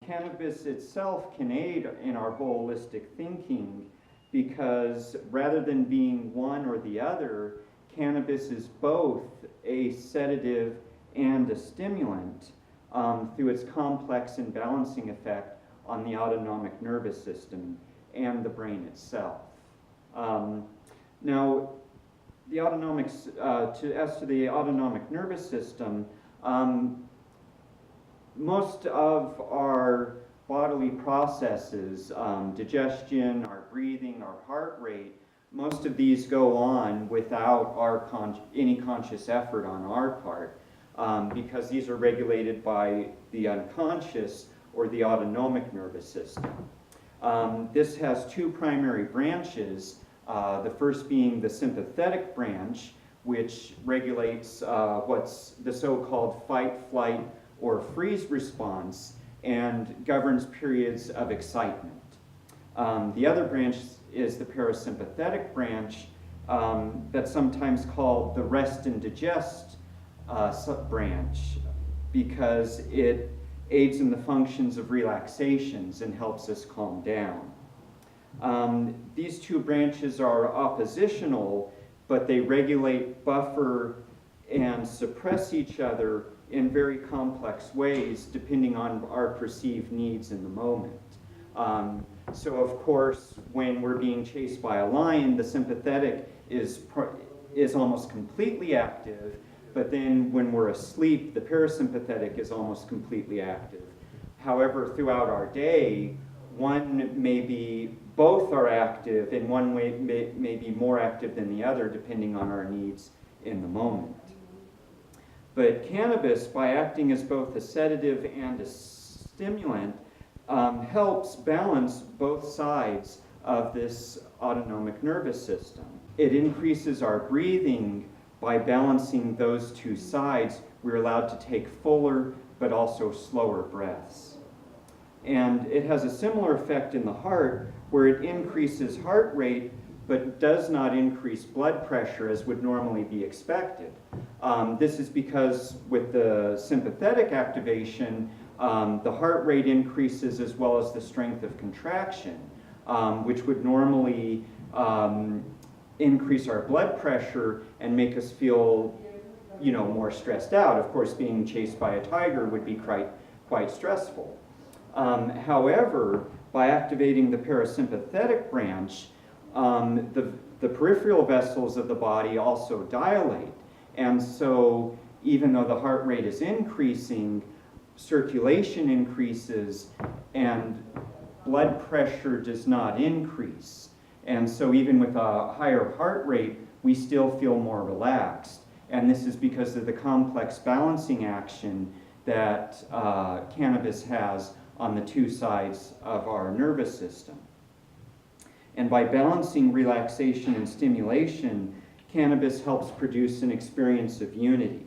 Cannabis itself can aid in our holistic thinking because rather than being one or the other, cannabis is both a sedative and a stimulant through its complex and balancing effect on the autonomic nervous system and the brain itself. Now, the as to the autonomic nervous system, most of our bodily processes, digestion, our breathing, our heart rate, most of these go on without any conscious effort on our part, because these are regulated by the unconscious or the autonomic nervous system. This has two primary branches, the first being the sympathetic branch, which regulates what's the so-called fight, flight, or freeze response and governs periods of excitement. The other branch is the parasympathetic branch, that's sometimes called the rest and digest branch, because it aids in the functions of relaxations and helps us calm down. These two branches are oppositional, but they regulate, buffer, and suppress each other in very complex ways depending on our perceived needs in the moment. So of course, when we're being chased by a lion, the sympathetic is almost completely active, but then when we're asleep, the parasympathetic is almost completely active. However, throughout our day, both are active, and one way may be more active than the other depending on our needs in the moment. But cannabis, by acting as both a sedative and a stimulant, helps balance both sides of this autonomic nervous system. It increases our breathing. By balancing those two sides, we're allowed to take fuller but also slower breaths. And it has a similar effect in the heart, where it increases heart rate but does not increase blood pressure as would normally be expected. This is because with the sympathetic activation, the heart rate increases as well as the strength of contraction, which would normally increase our blood pressure and make us feel, more stressed out. Of course, being chased by a tiger would be quite stressful. However, by activating the parasympathetic branch, the peripheral vessels of the body also dilate. And so even though the heart rate is increasing, circulation increases and blood pressure does not increase. And so even with a higher heart rate, we still feel more relaxed. And this is because of the complex balancing action that cannabis has on the two sides of our nervous system. And by balancing relaxation and stimulation, cannabis helps produce an experience of unity.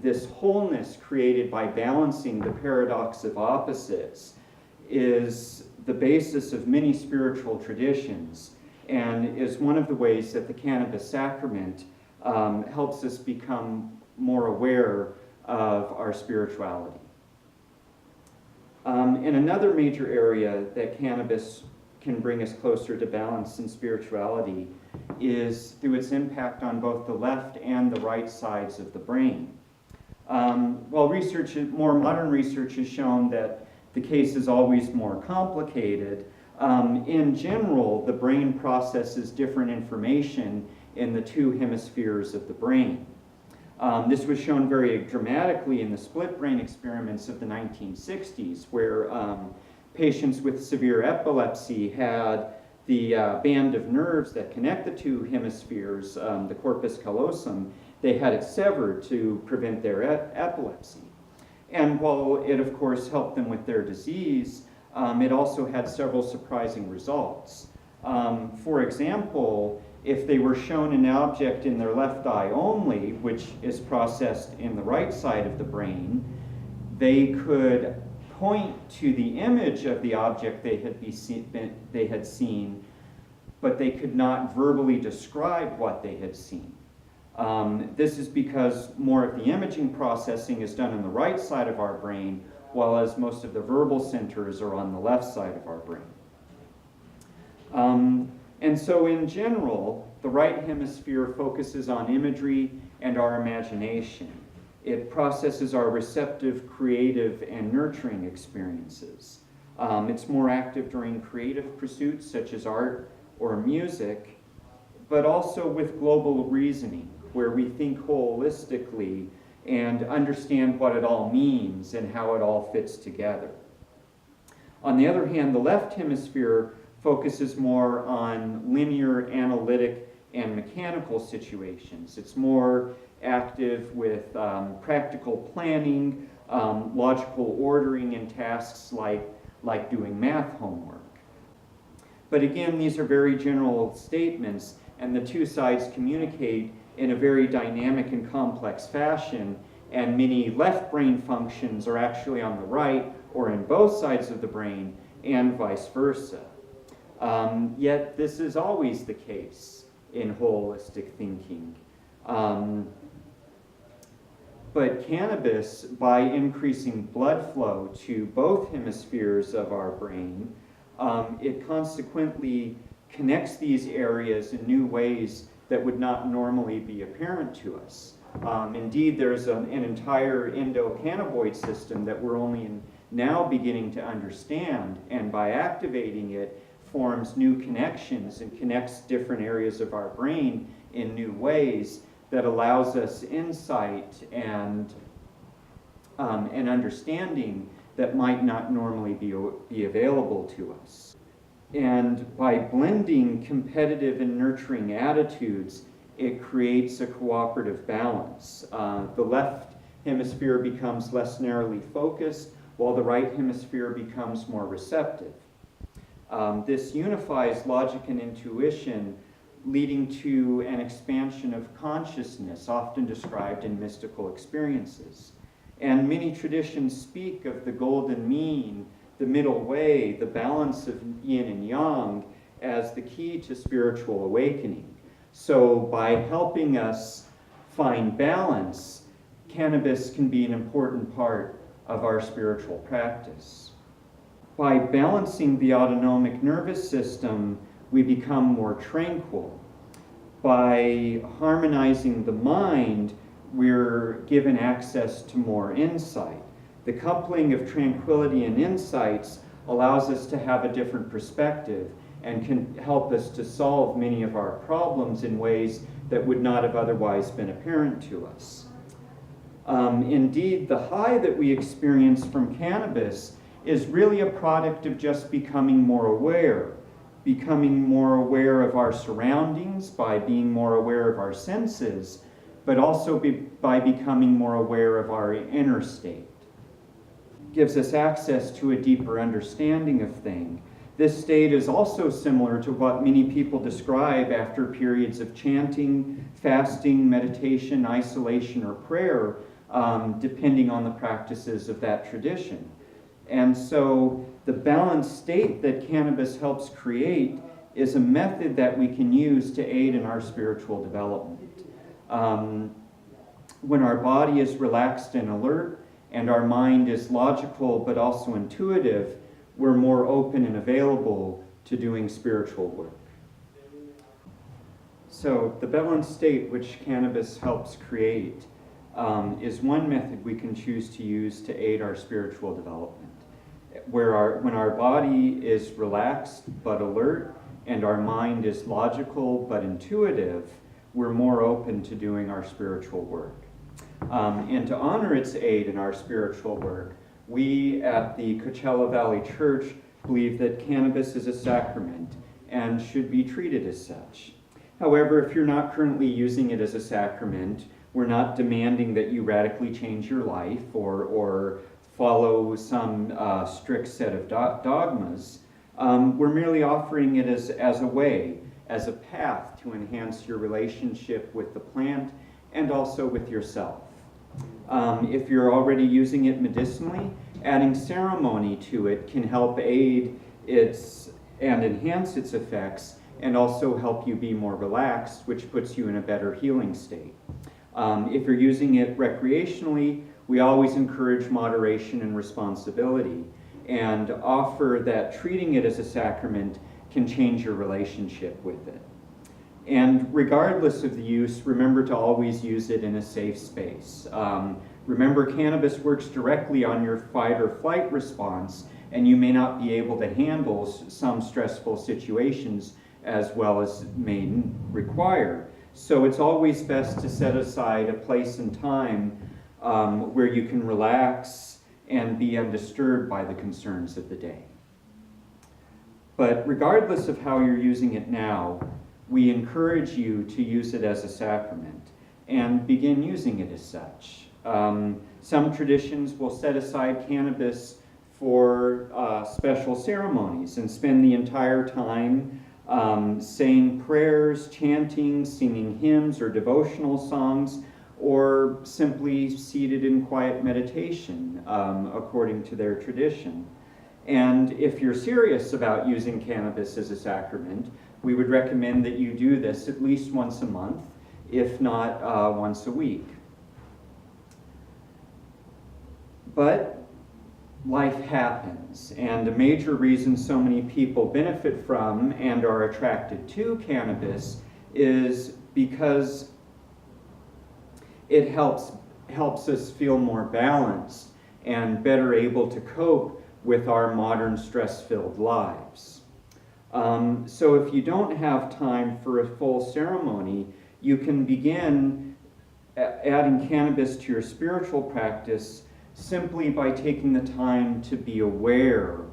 This wholeness created by balancing the paradox of opposites is the basis of many spiritual traditions and is one of the ways that the cannabis sacrament helps us become more aware of our spirituality. In another major area that cannabis can bring us closer to balance and spirituality is through its impact on both the left and the right sides of the brain. While more modern research has shown that the case is always more complicated, in general, the brain processes different information in the two hemispheres of the brain. This was shown very dramatically in the split brain experiments of the 1960s, where patients with severe epilepsy had the band of nerves that connect the two hemispheres, the corpus callosum, they had it severed to prevent their epilepsy. And while it, of course, helped them with their disease, it also had several surprising results. For example, if they were shown an object in their left eye only, which is processed in the right side of the brain, they could point to the image of the object they had seen, but they could not verbally describe what they had seen. This is because more of the imaging processing is done on the right side of our brain, while as most of the verbal centers are on the left side of our brain. And so in general, the right hemisphere focuses on imagery and our imagination. It processes our receptive, creative, and nurturing experiences. It's more active during creative pursuits such as art or music, but also with global reasoning, where we think holistically and understand what it all means and how it all fits together. On the other hand, the left hemisphere focuses more on linear, analytic, and mechanical situations. It's more active with practical planning, logical ordering, and tasks like doing math homework. But again, these are very general statements, and the two sides communicate in a very dynamic and complex fashion, and many left brain functions are actually on the right or in both sides of the brain, and vice versa. Yet this is always the case in holistic thinking. But cannabis, by increasing blood flow to both hemispheres of our brain, it consequently connects these areas in new ways that would not normally be apparent to us. Indeed, there's an entire endocannabinoid system that we're only now beginning to understand, and by activating it, forms new connections and connects different areas of our brain in new ways that allows us insight and understanding that might not normally be available to us. And by blending competitive and nurturing attitudes, it creates a cooperative balance. The left hemisphere becomes less narrowly focused, while the right hemisphere becomes more receptive. This unifies logic and intuition, leading to an expansion of consciousness, often described in mystical experiences. And many traditions speak of the golden mean, the middle way, the balance of yin and yang, as the key to spiritual awakening. So by helping us find balance, cannabis can be an important part of our spiritual practice. By balancing the autonomic nervous system, we become more tranquil. By harmonizing the mind, we're given access to more insight. The coupling of tranquility and insights allows us to have a different perspective and can help us to solve many of our problems in ways that would not have otherwise been apparent to us. Indeed, the high that we experience from cannabis is really a product of just becoming more aware of our surroundings by being more aware of our senses, but also by becoming more aware of our inner state. It gives us access to a deeper understanding of things. This state is also similar to what many people describe after periods of chanting, fasting, meditation, isolation, or prayer, depending on the practices of that tradition. And so the balanced state that cannabis helps create is a method that we can use to aid in our spiritual development. When our body is relaxed and alert, and our mind is logical but also intuitive, we're more open and available to doing spiritual work. So the balanced state which cannabis helps create is one method we can choose to use to aid our spiritual development. When our body is relaxed but alert, and our mind is logical but intuitive, we're more open to doing our spiritual work. And to honor its aid in our spiritual work, we at the Coachella Valley Church believe that cannabis is a sacrament and should be treated as such. However, if you're not currently using it as a sacrament, we're not demanding that you radically change your life or follow some strict set of dogmas. We're merely offering it as a way, as a path to enhance your relationship with the plant and also with yourself. If you're already using it medicinally, adding ceremony to it can help aid and enhance its effects, and also help you be more relaxed, which puts you in a better healing state. If you're using it recreationally, we always encourage moderation and responsibility and offer that treating it as a sacrament can change your relationship with it. And regardless of the use, remember to always use it in a safe space. Remember, cannabis works directly on your fight or flight response, and you may not be able to handle some stressful situations as well as may require. So it's always best to set aside a place and time where you can relax and be undisturbed by the concerns of the day. But regardless of how you're using it now, we encourage you to use it as a sacrament and begin using it as such. Some traditions will set aside cannabis for special ceremonies and spend the entire time saying prayers, chanting, singing hymns or devotional songs, or simply seated in quiet meditation according to their tradition. And if you're serious about using cannabis as a sacrament, we would recommend that you do this at least once a month, if not once a week. But life happens, and a major reason so many people benefit from and are attracted to cannabis is because it helps us feel more balanced and better able to cope with our modern stress-filled lives. So if you don't have time for a full ceremony, you can begin adding cannabis to your spiritual practice simply by taking the time to be aware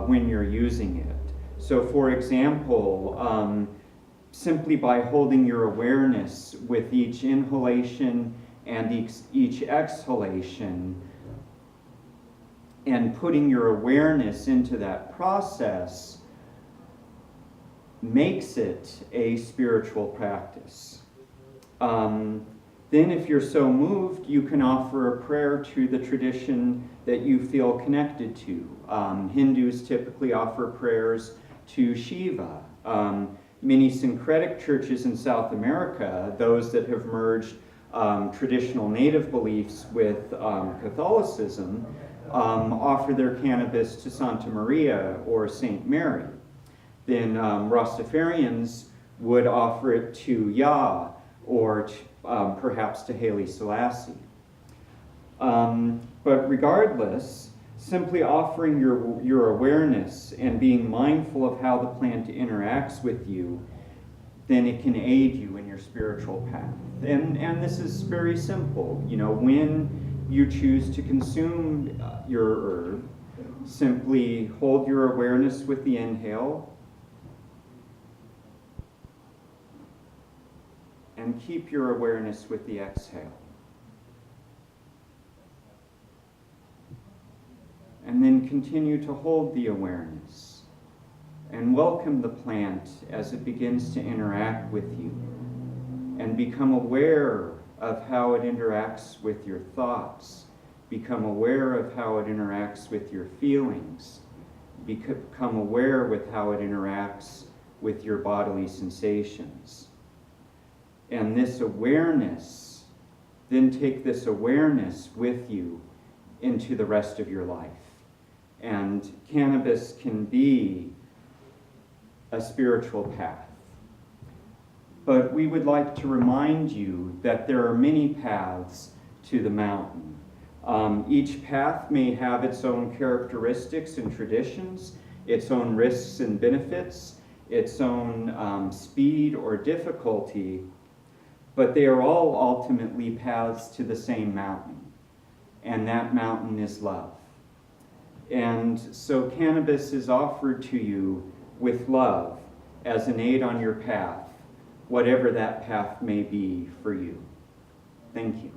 when you're using it. So for example, simply by holding your awareness with each inhalation and each exhalation and putting your awareness into that process makes it a spiritual practice. Then if you're so moved, you can offer a prayer to the tradition that you feel connected to. Hindus typically offer prayers to Shiva. Many syncretic churches in South America, those that have merged traditional native beliefs with Catholicism, offer their cannabis to Santa Maria or Saint Mary. Then Rastafarians would offer it to Yah or perhaps to Haile Selassie. But regardless, simply offering your awareness and being mindful of how the plant interacts with you, then it can aid you in your spiritual path. And this is very simple. You know, when you choose to consume your herb, simply hold your awareness with the inhale and keep your awareness with the exhale. And then continue to hold the awareness and welcome the plant as it begins to interact with you, and become aware of how it interacts with your thoughts, become aware of how it interacts with your feelings, become aware with how it interacts with your bodily sensations. And this awareness, then take this awareness with you into the rest of your life. And cannabis can be a spiritual path. But we would like to remind you that there are many paths to the mountain. Each path may have its own characteristics and traditions, its own risks and benefits, its own speed or difficulty, but they are all ultimately paths to the same mountain, and that mountain is love. And so cannabis is offered to you with love as an aid on your path, whatever that path may be for you. Thank you.